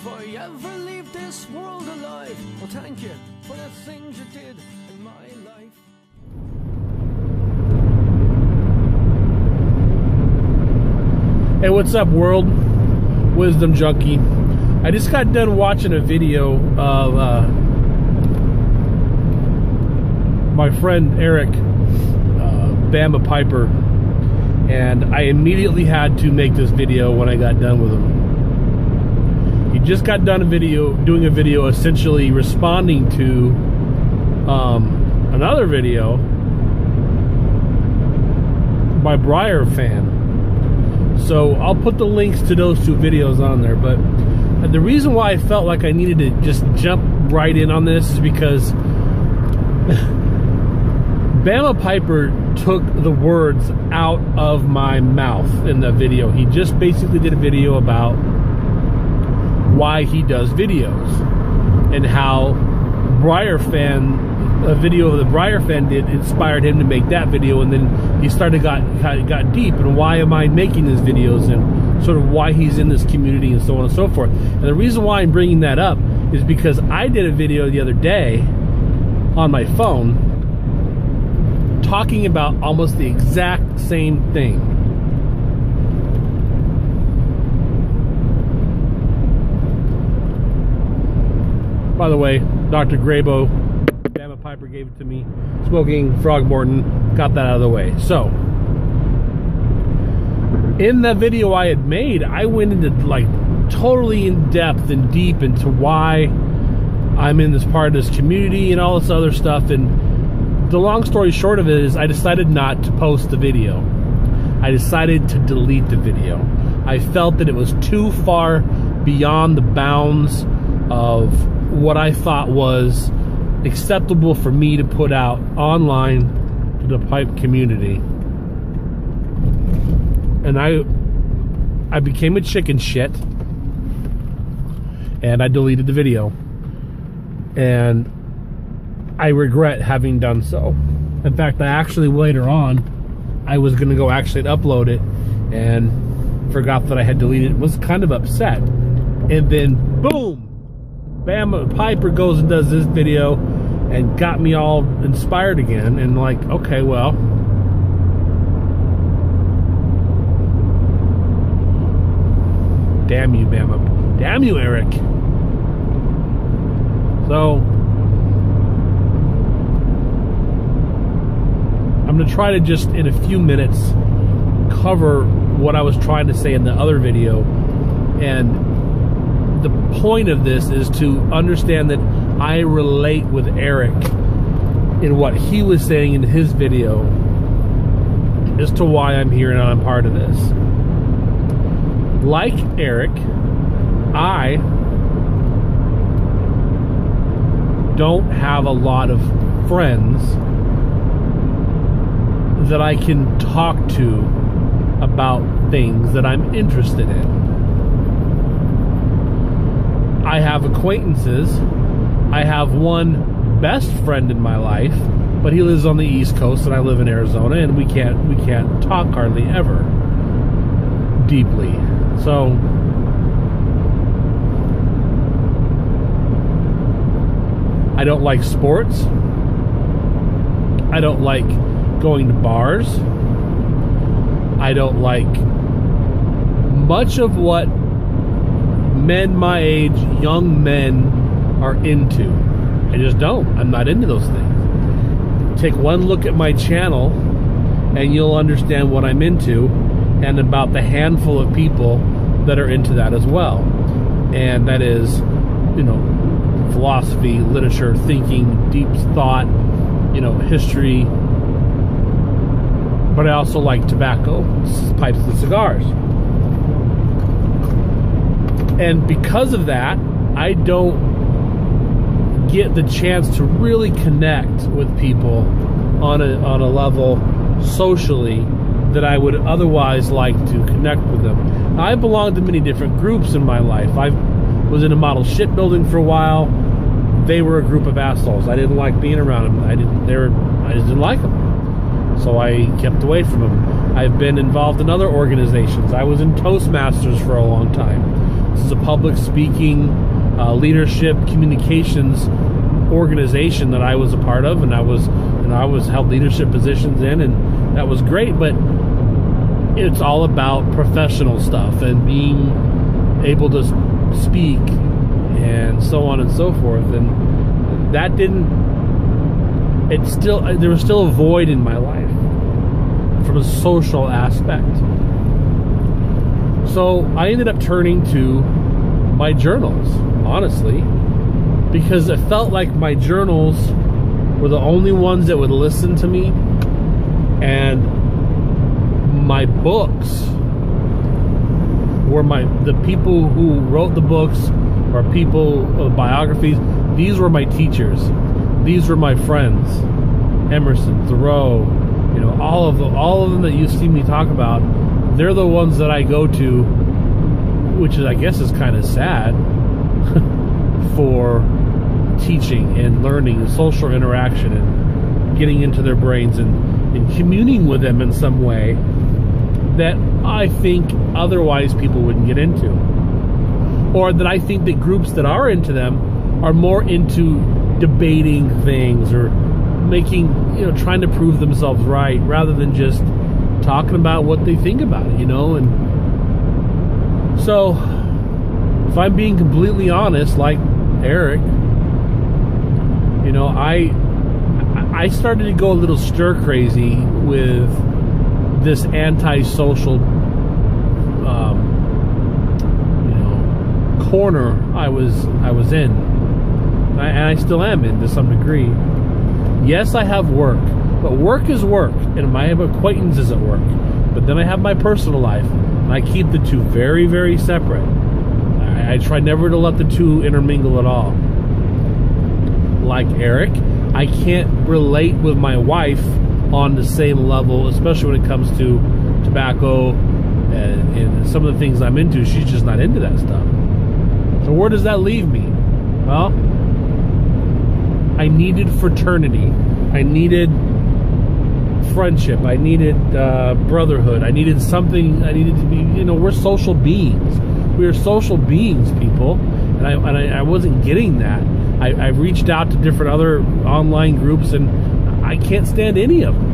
if I ever leave this world alive. Well, thank you for the things you did in my life. Hey, what's up, world? Wisdom Junkie. I just got done watching a video of my friend Eric, Bama Piper, and I immediately had to make this video when I got done with him. He just got done doing a video essentially responding to another video by Briar Fan. So I'll put the links to those two videos on there, but the reason why I felt like I needed to just jump right in on this is because Bama Piper took the words out of my mouth in the video. He just basically did a video about why he does videos and how Briar Fan, a video that Briar Fan did, inspired him to make that video, and then he got deep and why am I making these videos and sort of why he's in this community and so on and so forth. And the reason why I'm bringing that up is because I did a video the other day on my phone talking about almost the exact same thing. By the way, Dr. Grabo, Bama Piper gave it to me. Smoking Frog Morton, got that out of the way. So, in the video I had made, I went into like totally in depth and deep into why I'm in this part of this community and all this other stuff. And the long story short of it is I decided not to post the video. I decided to delete the video. I felt that it was too far beyond the bounds of what I thought was acceptable for me to put out online to the pipe community. And I became a chicken shit and I deleted the video. And I regret having done so. In fact, I actually later on, I was going to go actually upload it and forgot that I had deleted it. Was kind of upset. And then, boom! Bama Piper goes and does this video and got me all inspired again. And like, okay, well, damn you, Bama. Damn you, Eric. So, I'm going to try to just, in a few minutes, cover what I was trying to say in the other video. And the point of this is to understand that I relate with Eric in what he was saying in his video as to why I'm here and I'm part of this. Like Eric, I don't have a lot of friends that I can talk to about things that I'm interested in. I have acquaintances. I have one best friend in my life, but he lives on the East Coast and I live in Arizona, and we can't talk hardly ever deeply. So I don't like sports. I don't like going to bars. I don't like much of what men my age, young men, are into. I just don't. I'm not into those things. Take one look at my channel and you'll understand what I'm into, and about the handful of people that are into that as well. And that is, you know, philosophy, literature, thinking, deep thought, you know, history. But I also like tobacco, pipes and cigars. And because of that, I don't get the chance to really connect with people on a level socially that I would otherwise like to connect with them. I belong to many different groups in my life. I was in a model shipbuilding for a while. They were a group of assholes. I didn't like being around them. I just didn't like them. So I kept away from them. I've been involved in other organizations. I was in Toastmasters for a long time. This is a public speaking, leadership, communications organization that I was a part of, and I was held leadership positions in, and that was great. But it's all about professional stuff and being able to speak and so on and so forth. And that didn't. There was still a void in my life from a social aspect. So I ended up turning to my journals, honestly, because it felt like my journals were the only ones that would listen to me, and my books were the people who wrote the books, or people biographies. These were my teachers. These were my friends, Emerson, Thoreau, all of them that you see me talk about. They're the ones that I go to, which I guess is kind of sad, for teaching and learning and social interaction and getting into their brains and communing with them in some way that I think otherwise people wouldn't get into. Or that I think that groups that are into them are more into debating things or trying to prove themselves right, rather than just talking about what they think about it, And so, if I'm being completely honest, like Eric, I started to go a little stir crazy with this antisocial, corner I was in, and I still am in to some degree. Yes, I have work, but work is work, and I have acquaintances at work. But then I have my personal life, and I keep the two very, very separate. I try never to let the two intermingle at all. Like Eric, I can't relate with my wife on the same level, especially when it comes to tobacco and some of the things I'm into. She's just not into that stuff. So where does that leave me? Well, I needed fraternity. I needed friendship. I needed brotherhood. I needed something. I needed to be, we're social beings. We are social beings, people. And I wasn't getting that. I reached out to different other online groups, and I can't stand any of them.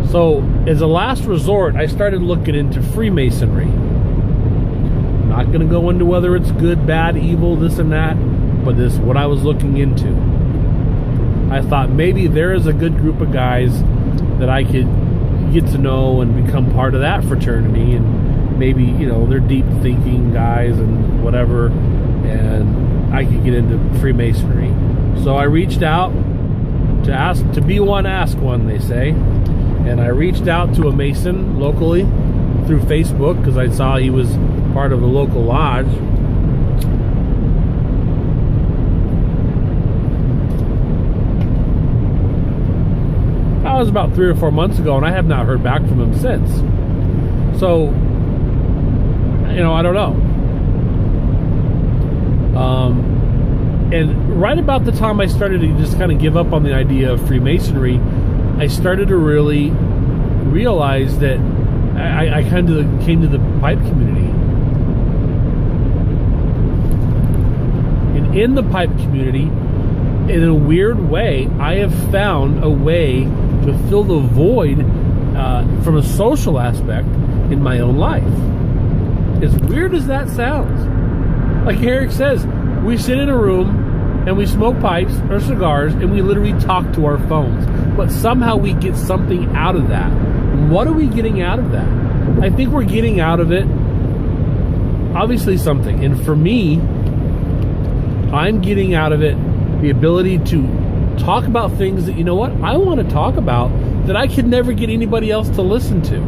So as a last resort, I started looking into Freemasonry. I'm not going to go into whether it's good, bad, evil, this and that, but this is what I was looking into. I thought maybe there is a good group of guys that I could get to know and become part of that fraternity, and maybe, they're deep thinking guys and whatever, and I could get into Freemasonry. So I reached out to be one, ask one, they say. And I reached out to a Mason locally through Facebook because I saw he was part of the local lodge. That was about 3 or 4 months ago, and I have not heard back from him since. So, I don't know. And right about the time I started to just kind of give up on the idea of Freemasonry, I started to really realize that I kind of came to the pipe community. And in the pipe community, in a weird way, I have found a way to fill the void from a social aspect in my own life. As weird as that sounds. Like Eric says, we sit in a room and we smoke pipes or cigars and we literally talk to our phones. But somehow we get something out of that. What are we getting out of that? I think we're getting out of it, obviously, something. And for me, I'm getting out of it the ability to talk about things that, I want to talk about that I could never get anybody else to listen to.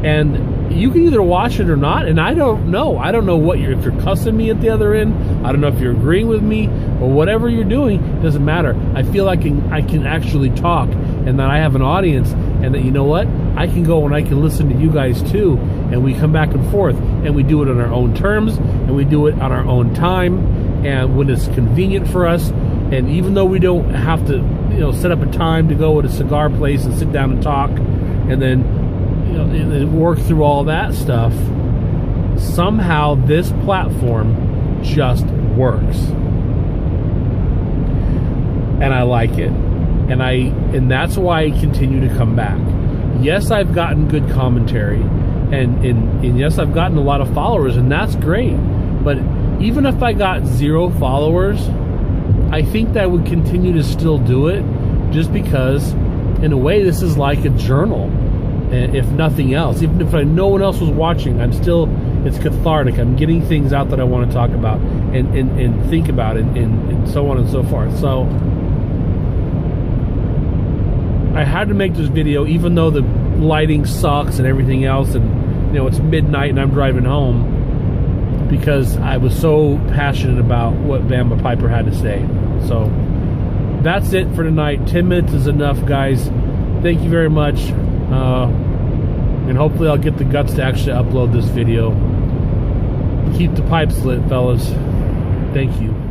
And you can either watch it or not, and I don't know. I don't know if you're cussing me at the other end. I don't know if you're agreeing with me or whatever you're doing. It doesn't matter. I feel like I can actually talk, and that I have an audience, and that, I can go and I can listen to you guys too, and we come back and forth, and we do it on our own terms, and we do it on our own time, and when it's convenient for us. And even though we don't have to, set up a time to go at a cigar place and sit down and talk, and then and work through all that stuff, somehow this platform just works. And I like it. And that's why I continue to come back. Yes, I've gotten good commentary, and yes, I've gotten a lot of followers, and that's great. But even if I got 0 followers, I think that I would continue to still do it, just because, in a way, this is like a journal, if nothing else. Even if no one else was watching, it's cathartic. I'm getting things out that I want to talk about and think about, and so on and so forth. So I had to make this video, even though the lighting sucks and everything else, and it's midnight and I'm driving home, because I was so passionate about what Bama Piper had to say. So that's it for tonight. 10 minutes is enough, guys. Thank you very much, and hopefully I'll get the guts to actually upload this video. Keep the pipes lit, fellas. Thank you.